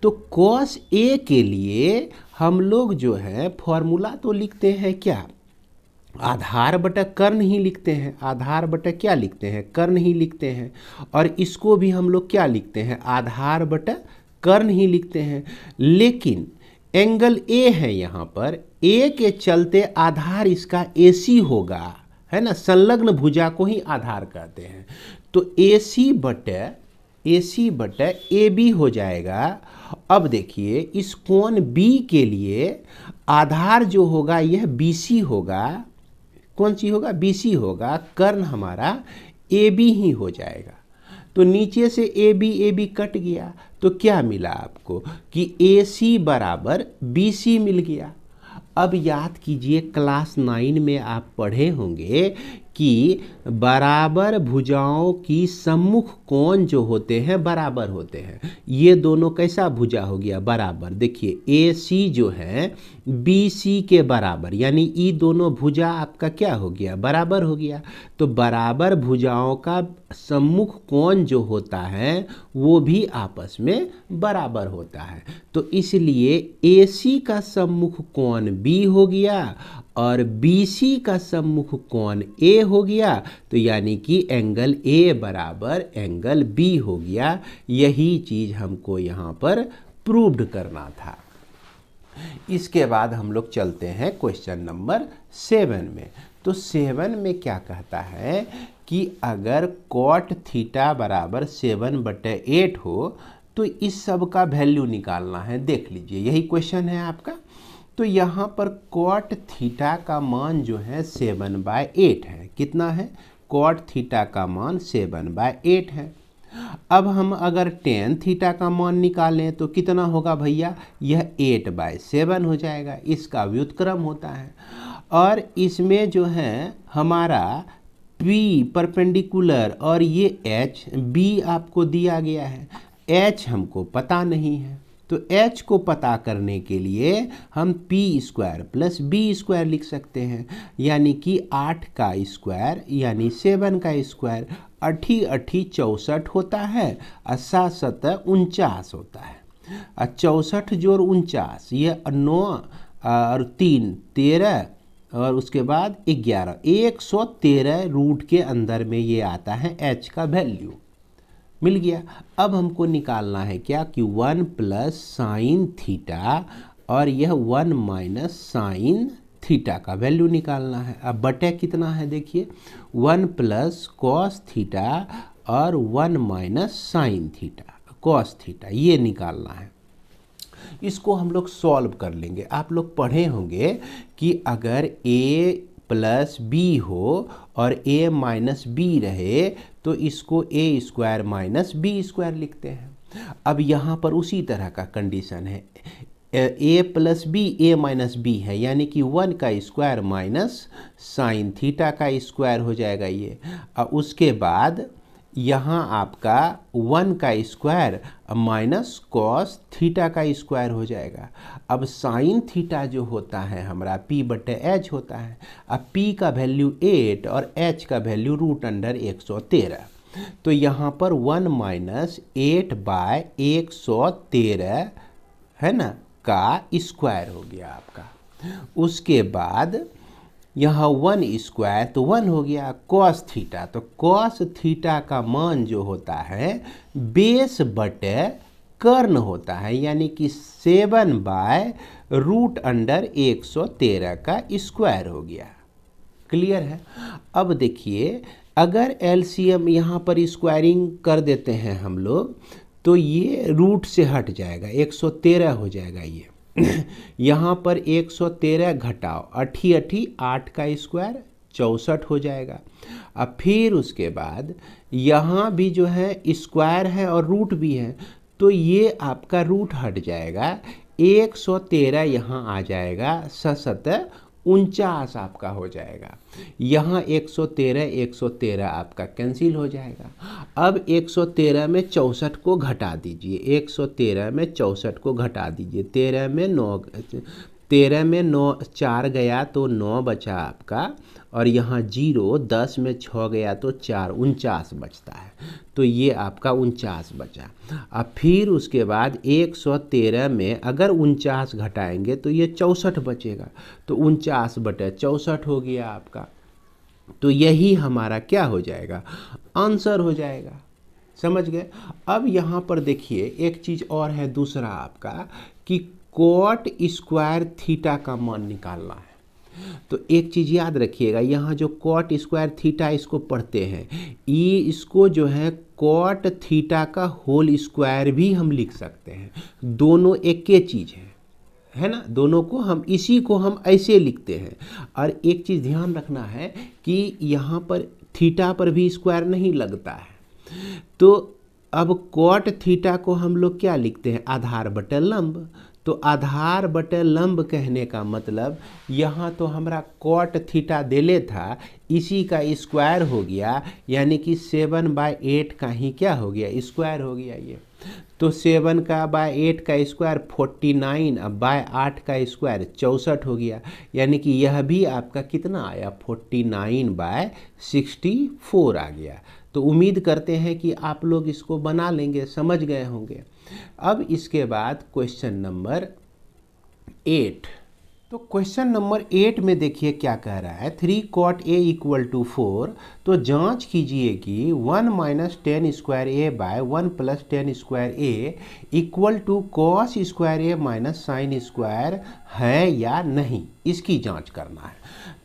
Speaker 1: तो cos A के लिए हम लोग जो है फॉर्मूला तो लिखते हैं क्या, आधार बटा कर्ण ही लिखते हैं। आधार बटा क्या लिखते हैं, कर्ण ही लिखते हैं। और इसको भी हम लोग क्या लिखते हैं, आधार बटा कर्ण ही लिखते हैं। लेकिन एंगल ए है यहाँ पर, ए के चलते आधार इसका AC होगा, है ना, संलग्न भुजा को ही आधार कहते हैं। तो AC बटा AB हो जाएगा। अब देखिए इस कोण B के लिए आधार जो होगा यह BC होगा। कौन सी होगा, BC होगा। कर्ण हमारा AB ही हो जाएगा। तो नीचे से AB कट गया, तो क्या मिला आपको कि AC बराबर BC मिल गया। अब याद कीजिए क्लास 9 में आप पढ़े होंगे कि बराबर भुजाओं की सम्मुख कोण जो होते हैं बराबर होते हैं। ये दोनों कैसा भुजा हो गया, बराबर। देखिए AC जो है BC के बराबर, यानी ये दोनों भुजा आपका क्या हो गया, बराबर हो गया। तो बराबर भुजाओं का सम्मुख कोण जो होता है वो भी आपस में बराबर होता है। तो इसलिए AC का सम्मुख कोण B हो गया और BC का सम्मुख कोण A हो गया। तो यानी कि एंगल A बराबर एंगल B हो गया। यही चीज़ हमको यहाँ पर प्रूव्ड करना था। इसके बाद हम लोग चलते हैं क्वेश्चन नंबर 7 में। तो 7 में क्या कहता है कि अगर कॉट थीटा बराबर 7/8 हो तो इस सब का वैल्यू निकालना है। देख लीजिए यही क्वेश्चन है आपका। तो यहाँ पर कॉट थीटा का मान जो है 7/8 है। कितना है, कॉट थीटा का मान 7/8 है। अब हम अगर टेन थीटा का मान निकालें तो कितना होगा भैया, यह 8/7 हो जाएगा। इसका व्युत्क्रम होता है। और इसमें जो है हमारा P परपेंडिकुलर और ये H B आपको दिया गया है। H हमको पता नहीं है, तो H को पता करने के लिए हम P² + B² लिख सकते हैं। यानी कि 8 का स्क्वायर यानी 7 का स्क्वायर 8 8 64 होता है और 7 7 49 होता है। और 64 जोड़ 49 ये 9 और 3 13 और उसके बाद 11 113 रूट के अंदर में ये आता है H का वैल्यू मिल गया। अब हमको निकालना है क्या कि 1 + साइन थीटा और यह 1 - साइन थीटा का वैल्यू निकालना है। अब बटे कितना है, देखिए 1 + कॉस थीटा और 1 - साइन थीटा कॉस थीटा, ये निकालना है। इसको हम लोग सॉल्व कर लेंगे। आप लोग पढ़े होंगे कि अगर A + B हो और A - B रहे तो इसको A² - B² लिखते हैं। अब यहाँ पर उसी तरह का कंडीशन है। A + B A - B है, यानी कि 1 का स्क्वायर माइनस साइन थीटा का स्क्वायर हो जाएगा ये। और उसके बाद यहाँ आपका 1 का स्क्वायर माइनस कॉस थीटा का स्क्वायर हो जाएगा। अब साइन थीटा जो होता है हमारा P/H होता है। अब P का वैल्यू 8 और H का वैल्यू √113। तो यहाँ पर 1 - 8/113 है ना, का स्क्वायर हो गया आपका। उसके बाद यहाँ 1 स्क्वायर तो 1 हो गया। कॉस थीटा, तो कॉस थीटा का मान जो होता है बेस बटे कर्ण होता है, यानी कि 7/√113 का स्क्वायर हो गया। क्लियर है। अब देखिए, अगर एलसीएम यहाँ पर स्क्वायरिंग कर देते हैं हम लोग, तो ये रूट से हट जाएगा, 113 हो जाएगा ये। यहाँ पर 113 घटाओ, 8 का स्क्वायर 64 हो जाएगा। अब फिर उसके बाद यहाँ भी जो है स्क्वायर है और रूट भी है, तो ये आपका रूट हट जाएगा, 113 यहाँ आ जाएगा, 49 आपका हो जाएगा। यहाँ 113 आपका कैंसिल हो जाएगा। अब 113 में 64 को घटा दीजिए, 113 में 64 को घटा दीजिए, 13 में 9 4 गया तो 9 बचा आपका, और यहाँ 0, 10 में 6 गया तो 4, 49 बचता है। तो ये आपका 49 बचा। अब फिर उसके बाद 113 में अगर 49 घटाएंगे तो ये 64 बचेगा, तो 49/64 हो गया आपका। तो यही हमारा क्या हो जाएगा, आंसर हो जाएगा। समझ गए। अब यहाँ पर देखिए एक चीज़ और है दूसरा आपका, कि कॉट स्क्वायर थीटा का मान निकालना है। तो एक चीज़ याद रखिएगा, यहाँ जो कॉट स्क्वायर थीटा इसको पढ़ते हैं, ये इसको जो है कॉट थीटा का होल स्क्वायर भी हम लिख सकते हैं। दोनों एक ही चीज़ है ना, दोनों को हम इसी को हम ऐसे लिखते हैं। और एक चीज़ ध्यान रखना है कि यहाँ पर थीटा पर भी स्क्वायर नहीं लगता है। तो अब कॉट थीटा को हम लोग क्या लिखते हैं, आधार बटे लंब। तो आधार बटे लंब कहने का मतलब यहाँ तो हमारा कॉट थीटा देले था, इसी का स्क्वायर हो गया, यानी कि 7/8 का ही क्या हो गया, स्क्वायर हो गया ये। तो 7/8 का स्क्वायर 49, अब 8 का स्क्वायर 64 हो गया, यानी कि यह भी आपका कितना आया, 49/64 आ गया। तो उम्मीद करते हैं कि आप लोग इसको बना लेंगे, समझ गए होंगे। अब इसके बाद क्वेश्चन नंबर 8। तो क्वेश्चन नंबर 8 में देखिए क्या कह रहा है, 3 cot A = 4। तो जांच कीजिए कि 1 - 10 square A by 1 + 10 square A = cos square A - sin square है या नहीं, इसकी जांच करना है।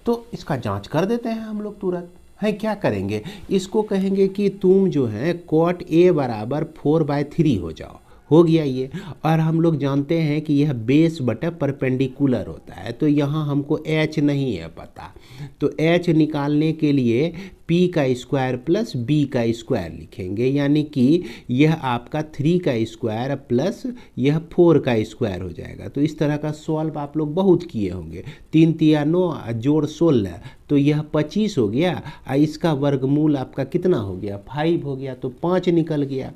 Speaker 1: तो इसका जांच कर देते हैं हम लोग तुरंत। है क्या करेंगे, इसको कहेंगे कि तुम जो है cot A = 4/3 हो जाओ, हो गया ये। और हम लोग जानते हैं कि यह बेस बटे परपेंडिकुलर होता है, तो यहाँ हमको h नहीं है पता, तो h निकालने के लिए p का स्क्वायर प्लस b का स्क्वायर लिखेंगे, यानी कि यह आपका 3 का स्क्वायर प्लस यह 4 का स्क्वायर हो जाएगा। तो इस तरह का सॉल्व आप लोग बहुत किए होंगे। 3 × 9 जोड़ 16, तो यह 25 हो गया, और इसका वर्गमूल आपका कितना हो गया, 5 हो गया, तो 5 निकल गया।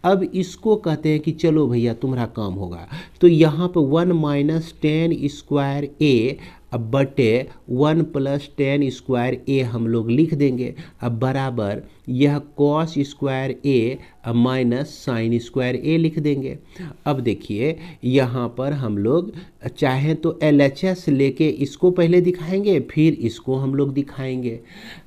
Speaker 1: अब इसको कहते हैं कि चलो भैया तुम्हारा काम होगा। तो यहाँ पर 1 - 10 स्क्वायर A अब बटे 1 + 10 स्क्वायर A हम लोग लिख देंगे। अब बराबर यह cos square A minus sine square A लिख देंगे। अब देखिए यहाँ पर हम लोग चाहें तो LHS लेके इसको पहले दिखाएंगे, फिर इसको हम लोग दिखाएंगे,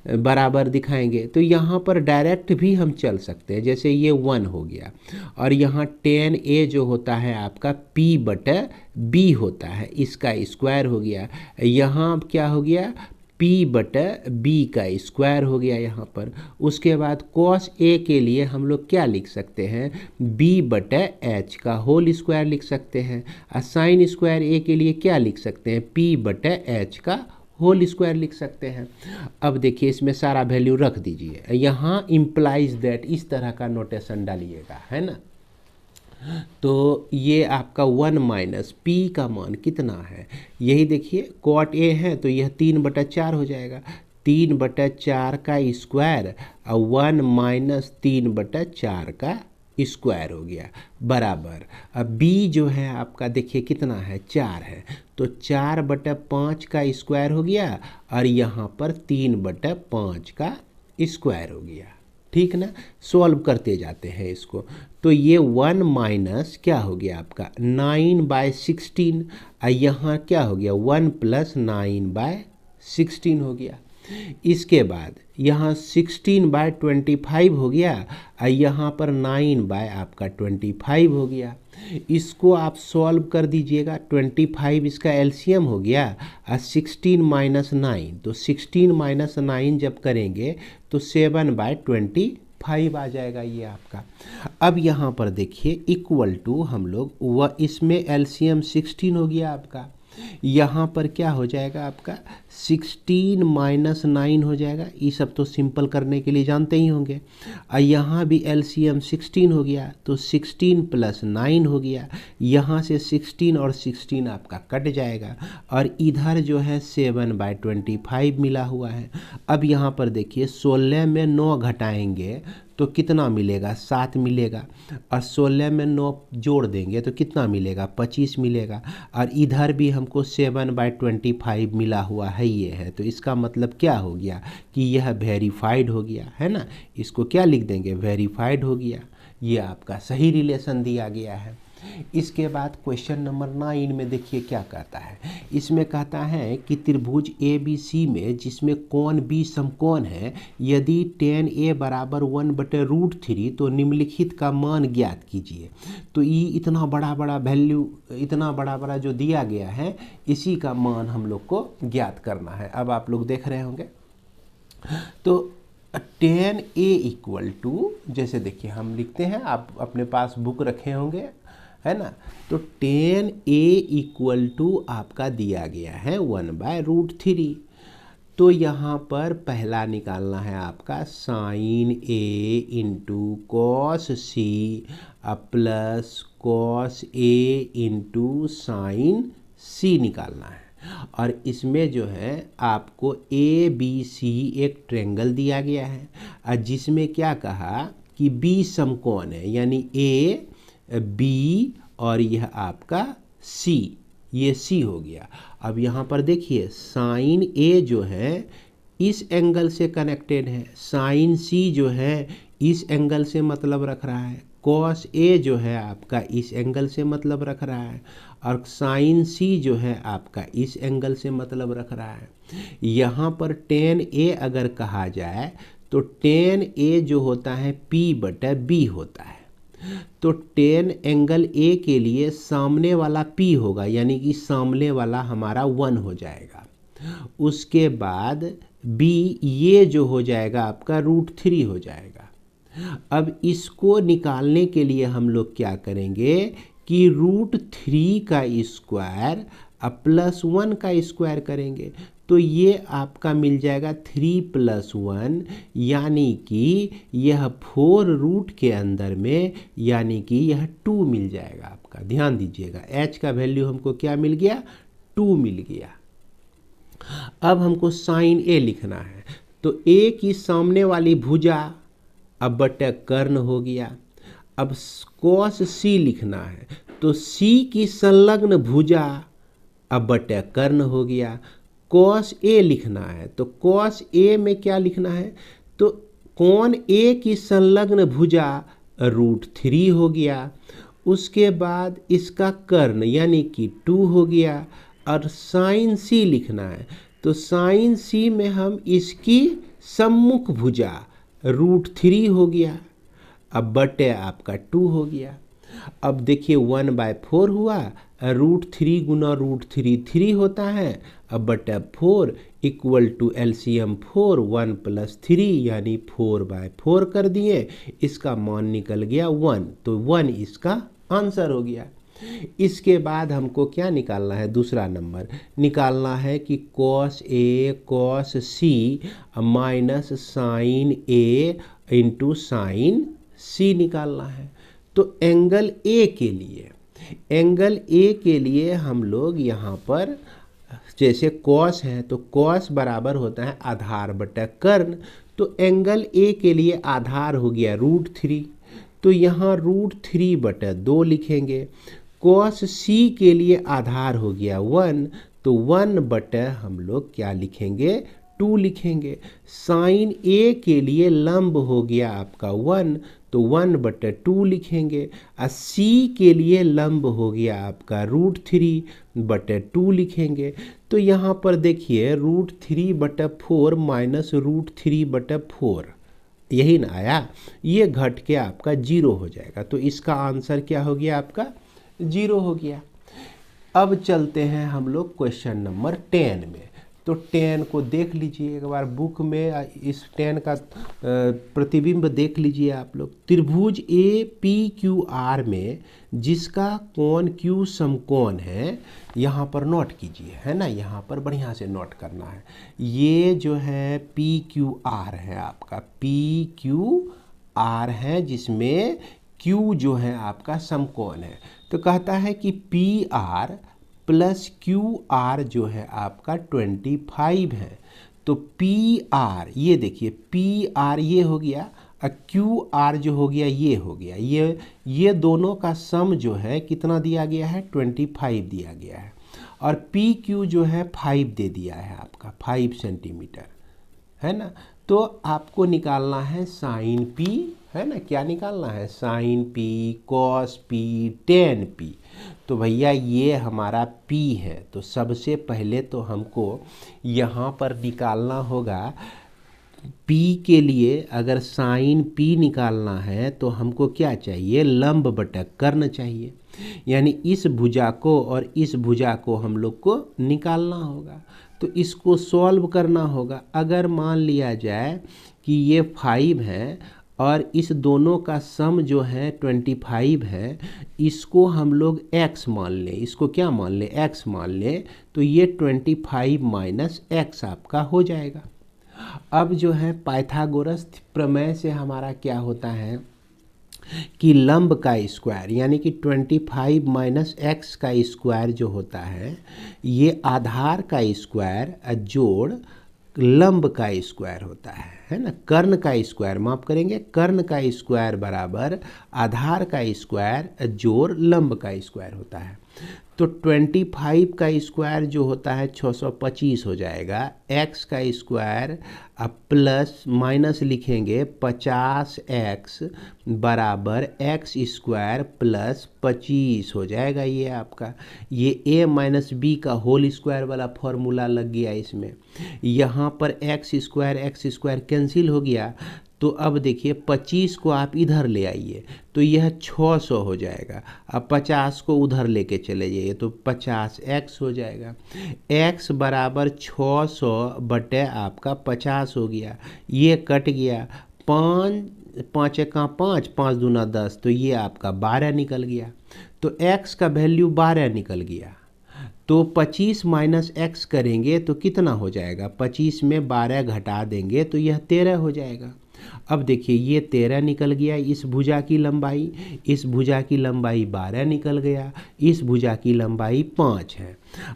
Speaker 1: बराबर दिखाएंगे। तो यहाँ पर डायरेक्ट भी हम चल सकते हैं, जैसे ये 1 हो गया, और यहाँ 10A जो होता है आपका P/B होता है, इसका स्क्वायर हो गया। यहाँ क्या हो गया, P/B का स्क्वायर हो गया यहाँ पर। उसके बाद cos A के लिए हम लोग क्या लिख सकते हैं, B/H का होल स्क्वायर लिख सकते हैं। और साइन स्क्वायर A के लिए क्या लिख सकते हैं, P/H का होल स्क्वायर लिख सकते हैं। अब देखिए इसमें सारा वैल्यू रख दीजिए, यहाँ इम्प्लाइज दैट, इस तरह का नोटेशन डालिएगा, है ना। तो ये आपका 1 - P का मान कितना है, यही देखिए cot A है, तो यह 3/4 हो जाएगा, 3/4 का स्क्वायर और 1 - 3/4 का स्क्वायर हो गया, बराबर। अब B जो है आपका देखिए कितना है, 4 है, तो 4/5 का स्क्वायर हो गया, और यहाँ पर 3/5 का स्क्वायर हो गया। ठीक ना। सॉल्व करते जाते हैं इसको, तो ये 1 माइनस क्या हो गया आपका 9/16, यहाँ क्या हो गया 1 प्लस 9/16 हो गया। इसके बाद यहाँ 16/25 हो गया और यहाँ पर 9/25 हो गया। इसको आप सॉल्व कर दीजिएगा, 25 इसका एलसीएम हो गया और 16 माइनस 9, तो 16 माइनस 9 जब करेंगे तो 7/25 आ जाएगा ये आपका। अब यहाँ पर देखिए इक्वल टू हम लोग वह इसमें एलसीएम 16 हो गया आपका, यहाँ पर क्या हो जाएगा आपका 16 माइनस 9 हो जाएगा। ये सब तो सिंपल करने के लिए जानते ही होंगे। और यहाँ भी एलसीएम 16 हो गया, तो 16 प्लस 9 हो गया। यहाँ से 16 और 16 आपका कट जाएगा और इधर जो है 7/25 मिला हुआ है। अब यहाँ पर देखिए 16 में 9 घटाएंगे तो कितना मिलेगा 7 मिलेगा, और 16 में 9 जोड़ देंगे तो कितना मिलेगा 25 मिलेगा। और इधर भी हमको 7/25 मिला हुआ है ये है, तो इसका मतलब क्या हो गया कि यह वेरीफाइड हो गया है ना। इसको क्या लिख देंगे वेरीफाइड हो गया, ये आपका सही रिलेशन दिया गया है। इसके बाद क्वेश्चन नंबर 9 में देखिए क्या कहता है। इसमें कहता है कि त्रिभुज ABC में जिसमें कोण B समकोण है, यदि tan A बराबर 1/√3 तो निम्नलिखित का मान ज्ञात कीजिए। तो ये इतना बड़ा बड़ा वैल्यू, इतना बड़ा बड़ा जो दिया गया है, इसी का मान हम लोग को ज्ञात करना है। अब आप लोग देख रहे होंगे तो tan A इक्वल टू, जैसे देखिए हम लिखते हैं, आप अपने पास बुक रखे होंगे है ना, तो tan A इक्वल टू आपका दिया गया है 1/√3। तो यहाँ पर पहला निकालना है आपका sin A into cos C plus cos A into sin C निकालना है। और इसमें जो है आपको ABC एक ट्रायंगल दिया गया है, और जिसमें क्या कहा कि B समकोण है, यानी A B और यह आपका C, ये C हो गया। अब यहाँ पर देखिए साइन A जो है इस एंगल से कनेक्टेड है, साइन C जो है इस एंगल से मतलब रख रहा है, कॉस A जो है आपका इस एंगल से मतलब रख रहा है, और साइन C जो है आपका इस एंगल से मतलब रख रहा है। यहाँ पर tan A अगर कहा जाए तो tan A जो होता है P/B होता है। तो tan एंगल A के लिए सामने वाला P होगा, यानी कि सामने वाला हमारा 1 हो जाएगा। उसके बाद B ये जो हो जाएगा आपका √3 हो जाएगा। अब इसको निकालने के लिए हम लोग क्या करेंगे कि √3 का स्क्वायर प्लस 1 का स्क्वायर करेंगे, तो ये आपका मिल जाएगा 3 + 1, यानी कि यह 4 रूट के अंदर में, यानी कि यह 2 मिल जाएगा आपका। ध्यान दीजिएगा h का वैल्यू हमको क्या मिल गया 2 मिल गया। अब हमको sin A लिखना है, तो A की सामने वाली भुजा अब बटे कर्ण हो गया। अब cos C लिखना है, तो C की संलग्न भुजा अब बटे कर्ण हो गया। cos A लिखना है, तो cos A में क्या लिखना है, तो कोण A की संलग्न भुजा √3 हो गया। उसके बाद इसका कर्ण यानी कि 2 हो गया। और sin C लिखना है, तो sin C में हम इसकी सम्मुख भुजा √3 हो गया, अब बटे आपका 2 हो गया। अब देखिए 1/4 हुआ, √3 गुना √3 3 होता है, अब बटा 4 इक्वल टू एलसीएम 4, 1 + 3 यानी 4/4 कर दिए, इसका मान निकल गया 1, तो 1 इसका आंसर हो गया। इसके बाद हमको क्या निकालना है, दूसरा नंबर निकालना है कि cos A cos C minus sin A into sin C निकालना है। तो एंगल A के लिए हम लोग यहाँ पर जैसे cos है, तो cos बराबर होता है आधार बटा कर्ण, तो एंगल A के लिए आधार हो गया √3, तो यहाँ √3/2 लिखेंगे। cos C के लिए आधार हो गया 1, तो 1 बटा हम लोग क्या लिखेंगे 2 लिखेंगे। साइन ए के लिए लंब हो गया आपका 1, तो 1/2 लिखेंगे। और सी के लिए लंब हो गया आपका √3/2 लिखेंगे। तो यहाँ पर देखिए √3/4 माइनस √3/4, यही ना आया, ये घट के आपका 0 हो जाएगा। तो इसका आंसर क्या हो गया आपका 0 हो गया। अब चलते हैं हम लोग क्वेश्चन नंबर 10 में। तो 10 को देख लीजिए एक बार बुक में, इस 10 का प्रतिबिंब देख लीजिए आप लोग। त्रिभुज APQR में जिसका कोण Q समकोण है, यहाँ पर नोट कीजिए, है ना, यहाँ पर बढ़िया से नोट करना है। ये जो है PQR है आपका, PQR है जिसमें Q जो है आपका समकोण है। तो कहता है कि PR प्लस QR जो है आपका 25 है। तो PR, ये देखिए PR ये हो गया और QR जो हो गया ये हो गया, ये दोनों का सम जो है कितना दिया गया है 25 दिया गया है। और PQ जो है 5 दे दिया है आपका, 5 सेंटीमीटर, है ना। तो आपको निकालना है साइन P, है ना, क्या निकालना है sine P, cos P, tan P। तो भैया ये हमारा P है, तो सबसे पहले तो हमको यहाँ पर निकालना होगा P के लिए। अगर साइन P निकालना है तो हमको क्या चाहिए, लंब बटा कर्ण चाहिए, यानी इस भुजा को और इस भुजा को हम लोग को निकालना होगा। तो इसको सॉल्व करना होगा। अगर मान लिया जाए कि ये 5 है और इस दोनों का सम जो है 25 है, इसको हम लोग x मान लें, इसको क्या मान लें, x मान लें, तो ये 25 माइनस x आपका हो जाएगा। अब जो है पाइथागोरस प्रमेय से हमारा क्या होता है कि लंब का स्क्वायर, यानी कि 25 माइनस x का स्क्वायर जो होता है, ये आधार का स्क्वायर जोड़ लंब का स्क्वायर होता है ना। कर्ण का स्क्वायर, माफ करेंगे, कर्ण का स्क्वायर बराबर आधार का स्क्वायर जोड़ लंब का स्क्वायर होता है। तो 25 का स्क्वायर जो होता है 625 हो जाएगा। x का स्क्वायर अब प्लस माइनस लिखेंगे 50x बराबर x स्क्वायर प्लस 25 हो जाएगा। ये आपका ये a माइनस b का होल स्क्वायर वाला फॉर्मूला लग गया इसमें। यहाँ पर x स्क्वायर कैंसिल हो गया। तो अब देखिए 25 को आप इधर ले आइए तो यह 600 हो जाएगा। अब 50 को उधर लेके चले जाइए तो 50x हो जाएगा। x बराबर 600 बटे आपका 50 हो गया, ये कट गया। 5 का 5, 5 दूना 10, तो ये आपका 12 निकल गया। तो x का वैल्यू 12 निकल गया। तो 25 माइनस x करेंगे तो कितना हो जाएगा, 25 में 12 घटा देंगे तो यह 13 हो जाएगा। अब देखिए ये 13 निकल गया, इस भुजा की लंबाई, इस भुजा की लंबाई 12 निकल गया, इस भुजा की लंबाई 5 है।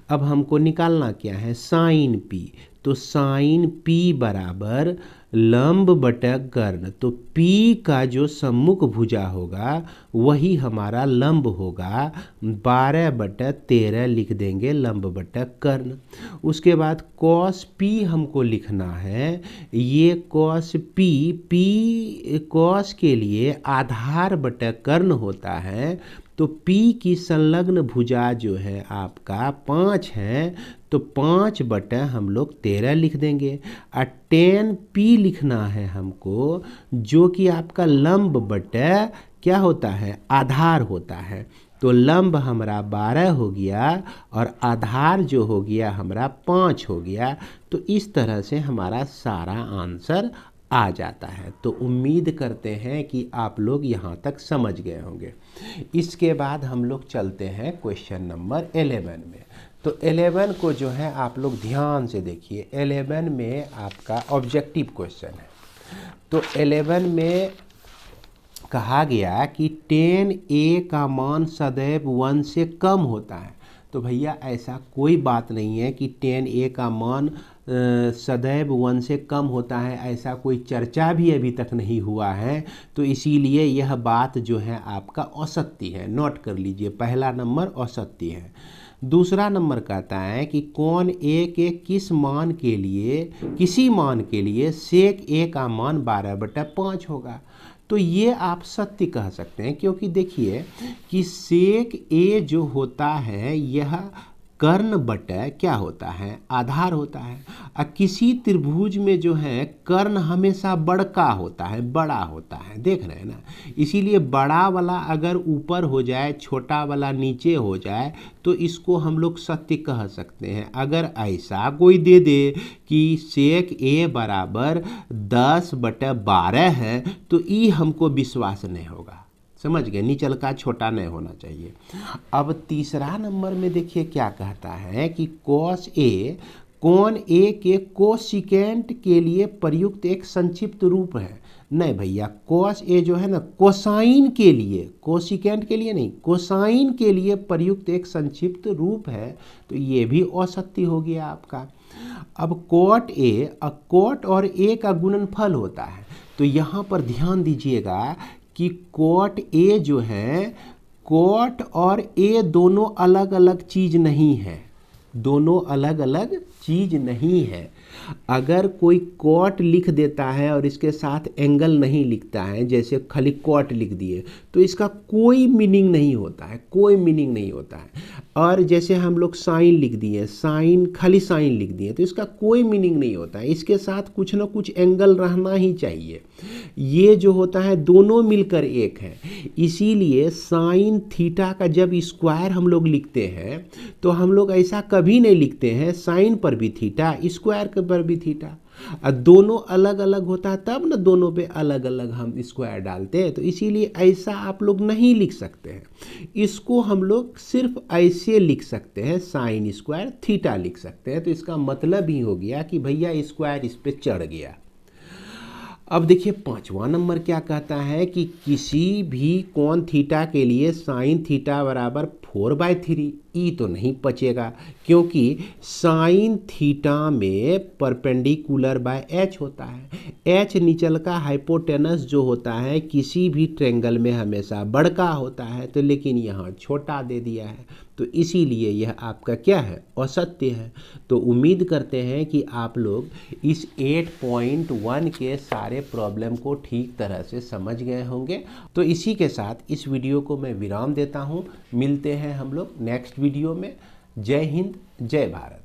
Speaker 1: अब हमको निकालना क्या है, साइन P। तो साइन P बराबर लंब बटा कर्ण। तो P का जो सम्मुख भुजा होगा वही हमारा लंब होगा, 12/13 लिख देंगे लंब बटा कर्ण। उसके बाद कॉस P हमको लिखना है। ये कॉस P कॉस के लिए आधार बटा कर्ण होता है। तो P की संलग्न भुजा जो है आपका 5 है, तो 5/13 हम लोग 13 लिख देंगे। और टेन P लिखना है हमको, जो कि आपका लंब बटा क्या होता है, आधार होता है। तो लंब हमारा 12 हो गया और आधार जो हो गया हमारा 5 हो गया। तो इस तरह से हमारा सारा आंसर आ जाता है। तो उम्मीद करते हैं कि आप लोग यहाँ तक समझ गए होंगे। इसके बाद हम लोग चलते हैं क्वेश्चन नंबर 11 में। तो 11 को जो है आप लोग ध्यान से देखिए। 11 में आपका ऑब्जेक्टिव क्वेश्चन है। तो 11 में कहा गया कि tan a का मान सदैव 1 से कम होता है। तो भैया ऐसा कोई बात नहीं है कि tan a का मान सदैव 1 से कम होता है, ऐसा कोई चर्चा भी अभी तक नहीं हुआ है। तो इसीलिए यह बात जो है आपका असत्य है, नोट कर लीजिए, पहला नंबर असत्य है। दूसरा नंबर कहता है कि कोण ए के किसी मान के लिए सेक ए का मान 12/5 होगा। तो ये आप सत्य कह सकते हैं, क्योंकि देखिए कि सेक ए जो होता है यह कर्ण बटा क्या होता है, आधार होता है। और किसी त्रिभुज में जो है कर्ण हमेशा बड़ा होता है, देख रहे हैं ना। इसीलिए बड़ा वाला अगर ऊपर हो जाए, छोटा वाला नीचे हो जाए, तो इसको हम लोग सत्य कह सकते हैं। अगर ऐसा कोई दे दे कि सेक ए बराबर 10/12 है, तो ये हमको विश्वास नहीं होगा, समझ गए। नीचल का छोटा नहीं होना चाहिए। अब तीसरा नंबर में देखिए क्या कहता है कि कॉस ए कोण ए के कोसिकेंट के लिए प्रयुक्त एक संक्षिप्त रूप है। नहीं भैया, कॉस ए जो है ना कोसाइन के लिए, कोसिकेंट के लिए नहीं, कोसाइन के लिए प्रयुक्त एक संक्षिप्त रूप है। तो ये भी असत्य हो गया आपका। अब कॉट और ए का गुणनफल होता है। तो यहाँ पर ध्यान दीजिएगा कि कॉट ए जो है, कॉट और ए दोनों अलग अलग चीज़ नहीं है, दोनों अलग अलग चीज़ नहीं है। अगर कोई कॉट लिख देता है और इसके साथ एंगल नहीं लिखता है, जैसे खाली कॉट लिख दिए, तो इसका कोई मीनिंग नहीं होता है, कोई मीनिंग नहीं होता है। और जैसे हम लोग साइन लिख दिए, खाली साइन लिख दिए, तो इसका कोई मीनिंग नहीं होता है। इसके साथ कुछ ना कुछ एंगल रहना ही चाहिए। ये जो होता है दोनों मिलकर एक है। इसीलिए साइन थीटा का जब स्क्वायर हम लोग लिखते हैं, तो हम लोग ऐसा कभी नहीं लिखते हैं साइन पर भी थीटा, स्क्वायर पर भी थीटा। और दोनों अलग अलग होता है तब ना दोनों पे अलग अलग हम स्क्वायर डालते हैं। तो इसीलिए ऐसा आप लोग नहीं लिख सकते हैं। इसको हम लोग सिर्फ ऐसे लिख सकते हैं, साइन स्क्वायर थीटा लिख सकते हैं। तो इसका मतलब ही हो गया कि भैया स्क्वायर इस पे चढ़ गया। अब देखिए पांचवा नंबर क्या कहता है कि किसी भी कोण थीटा के लिए साइन थीटा बराबर 4/3। ई तो नहीं बचेगा, क्योंकि साइन थीटा में परपेंडिकुलर बाय एच होता है। एच नीचल का हाइपोटेनस जो होता है किसी भी ट्रेंगल में हमेशा बड़का होता है, तो लेकिन यहाँ छोटा दे दिया है, तो इसीलिए यह आपका क्या है, असत्य है। तो उम्मीद करते हैं कि आप लोग इस 8.1 के सारे प्रॉब्लम को ठीक तरह से समझ गए होंगे। तो इसी के साथ इस वीडियो को मैं विराम देता हूँ। मिलते हैं हम लोग नेक्स्ट वीडियो में। जय हिंद, जय भारत।